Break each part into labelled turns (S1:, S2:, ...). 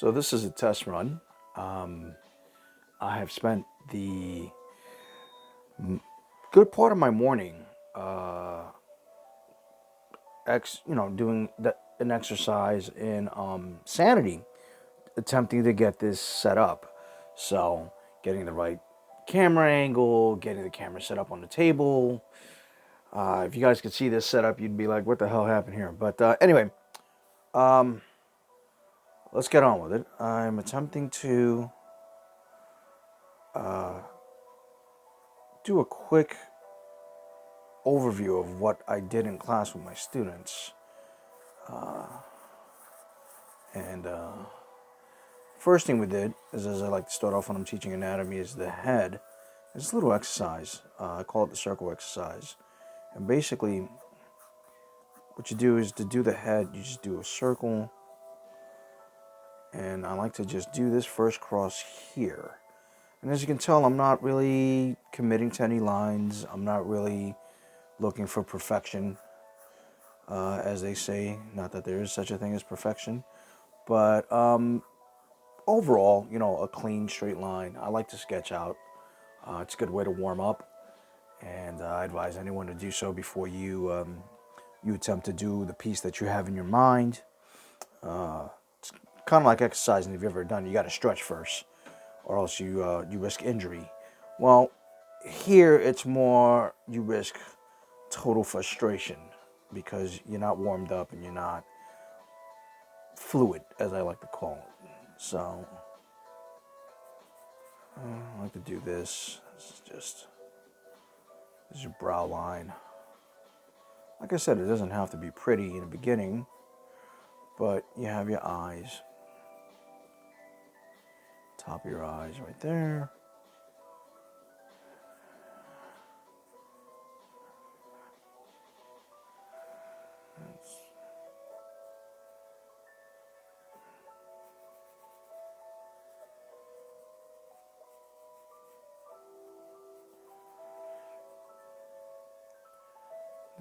S1: So this is a test run. Um, I have spent the good part of my morning, uh, doing an exercise in sanity, attempting to get this set up. So getting the right camera angle, getting the camera set up on the table. If you guys could see this setup, you'd be like, "What the hell happened here?" But anyway, um, let's get on with it. I'm attempting to do a quick overview of what I did in class with my students. And first thing we did is, as I like to start off when I'm teaching anatomy, is the head. It's a little exercise. I call it the circle exercise. And basically, what you do is to do the head, you just do a circle. And I like to just do this first cross here. And as you can tell, I'm not really committing to any lines. I'm not really looking for perfection, as they say. Not that there is such a thing as perfection. But overall, a clean straight line. I like to sketch out. It's a good way to warm up, and I advise anyone to do so before you attempt to do the piece that you have in your mind. It's kind of like exercising. If you've ever done, you got to stretch first, or else you risk injury. Well, here it's more you risk total frustration because you're not warmed up and you're not fluid, as I like to call it. So I like to do this. This is your brow line. Like I said, it doesn't have to be pretty in the beginning, but you have your eyes. Top of your eyes right there.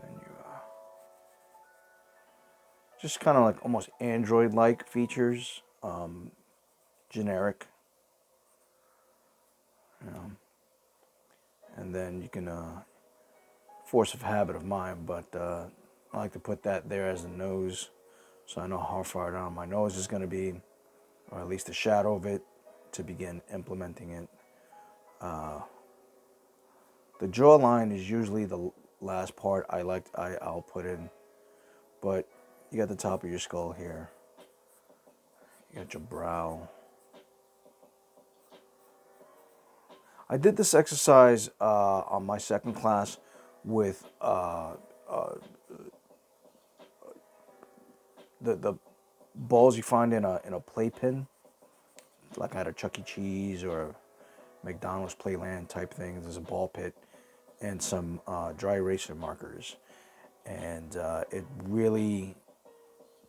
S1: Then you just kind of like almost Android-like features, generic, you know. And then you can force of habit of mine, but I like to put that there as a nose, so I know how far down my nose is going to be, or at least the shadow of it, to begin implementing it. The jawline is usually the last part I'll put in, but you got the top of your skull here. You got your brow. I did this exercise on my second class with the balls you find in a playpen, like at a Chuck E. Cheese or a McDonald's Playland type thing. There's a ball pit and some dry eraser markers, and it really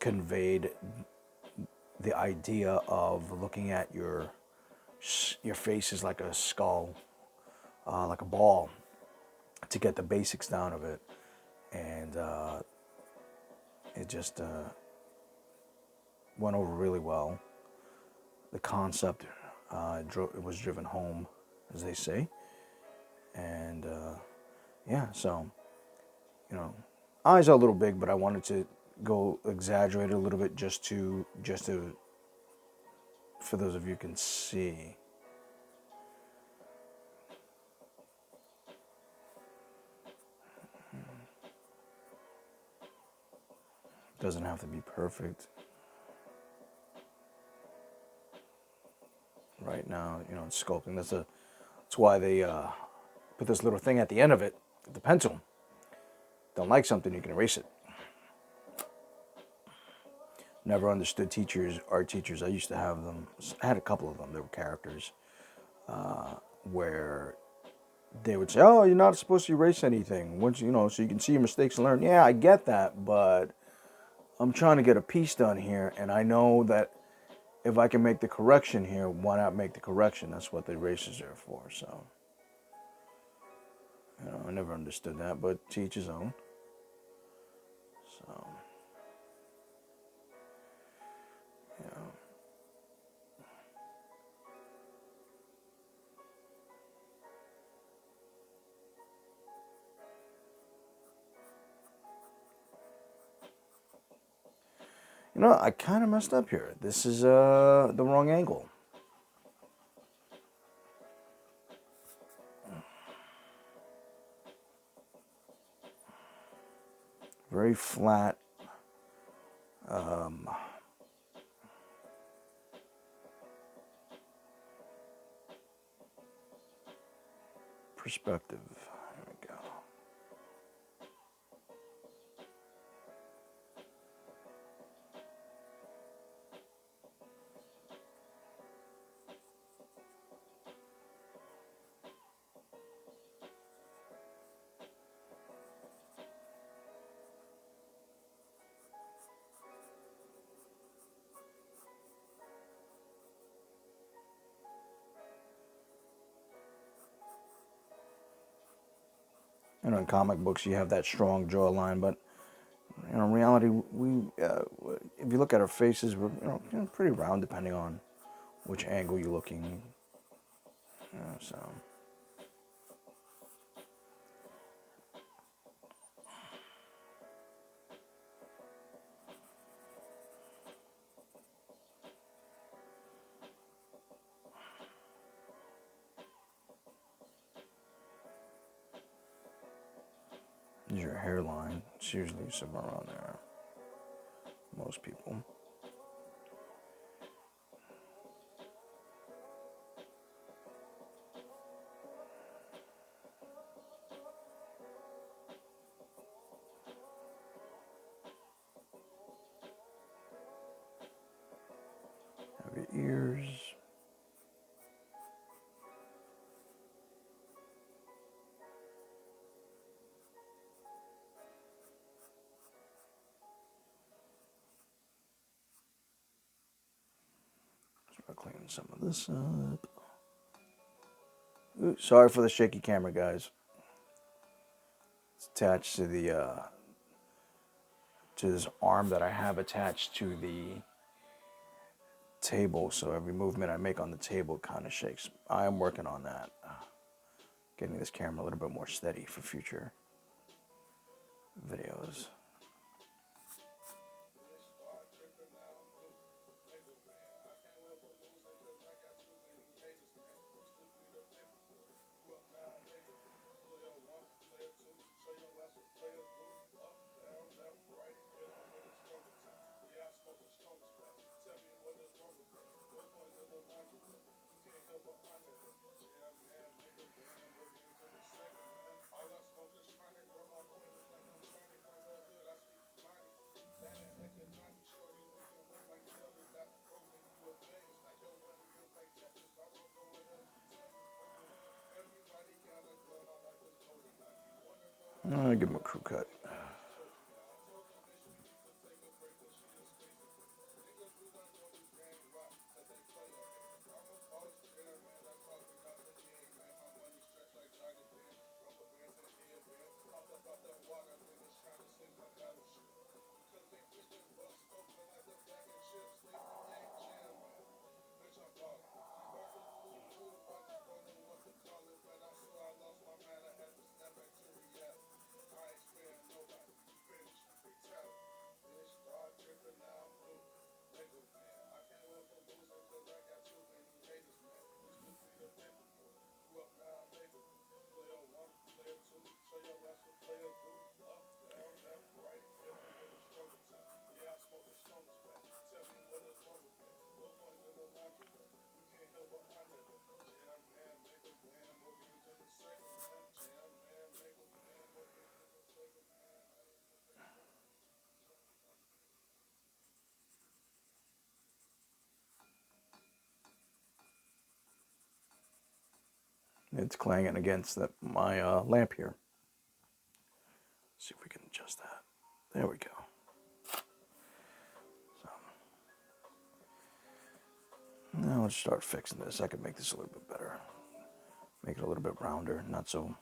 S1: conveyed the idea of looking at your face is like a skull, like a ball, to get the basics down of it, and it just went over really well. The concept it was driven home, as they say, and yeah. So eyes are a little big, but I wanted to go exaggerate a little bit just to for those of you who can see. Doesn't have to be perfect. Right now, it's sculpting. That's why they put this little thing at the end of it, the pencil. Don't like something, you can erase it. Never understood art teachers. I used to have them. I had a couple of them. They were characters where they would say, "Oh, you're not supposed to erase anything. Once so you can see your mistakes and learn." Yeah, I get that, but I'm trying to get a piece done here, and I know that if I can make the correction here, why not make the correction? That's what the erasers are for. So, I never understood that, but to each his own. So, No, I kind of messed up here. This is the wrong angle. Very flat. Perspective. There we go. You know, in comic books, you have that strong jawline, but in reality, if you look at our faces, we're pretty round depending on which angle you're looking. So. Is your hairline. It's usually somewhere around there. Most people. Have your ears. Start cleaning some of this up. Ooh, sorry for the shaky camera, guys. It's attached to the to this arm that I have attached to the table, so every movement I make on the table kind of shakes. I am working on that, getting this camera a little bit more steady for future videos. I'll give him a crew cut. It's clanging against my lamp here. Let's see if we can adjust that. There we go. So, now let's start fixing this. I can make this a little bit better. Make it a little bit rounder, not so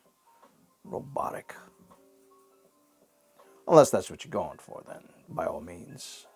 S1: robotic. Unless that's what you're going for, then by all means.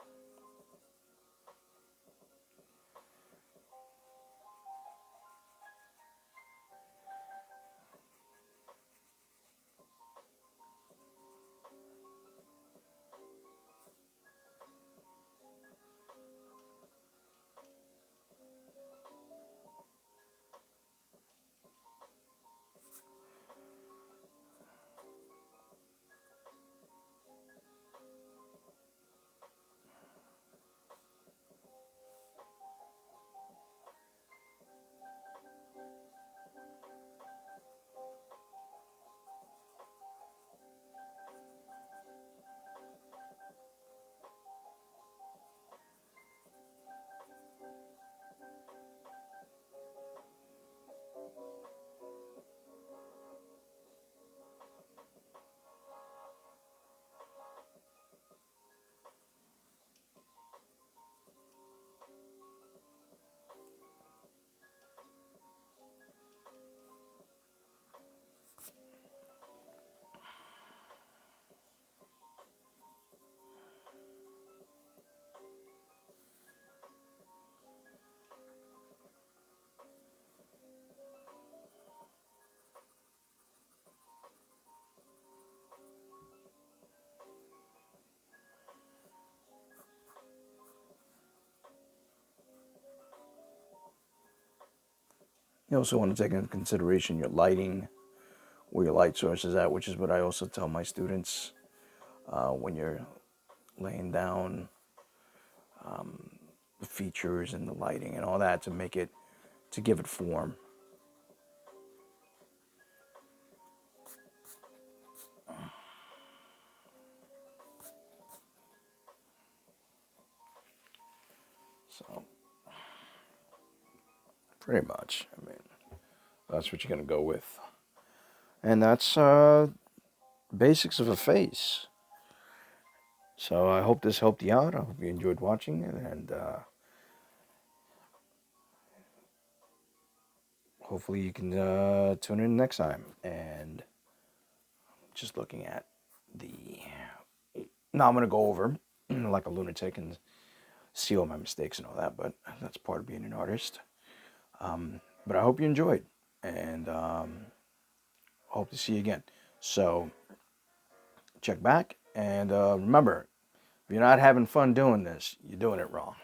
S1: You also want to take into consideration your lighting, where your light source is at, which is what I also tell my students when you're laying down the features and the lighting and all that to give it form. So pretty much, I mean, that's what you're gonna go with, and that's basics of a face. So I hope this helped you out. I hope you enjoyed watching it, and hopefully you can tune in next time. And just looking at the now, I'm gonna go over like a lunatic and see all my mistakes and all that, but that's part of being an artist. But I hope you enjoyed, and hope to see you again. So check back, and remember, if you're not having fun doing this, you're doing it wrong.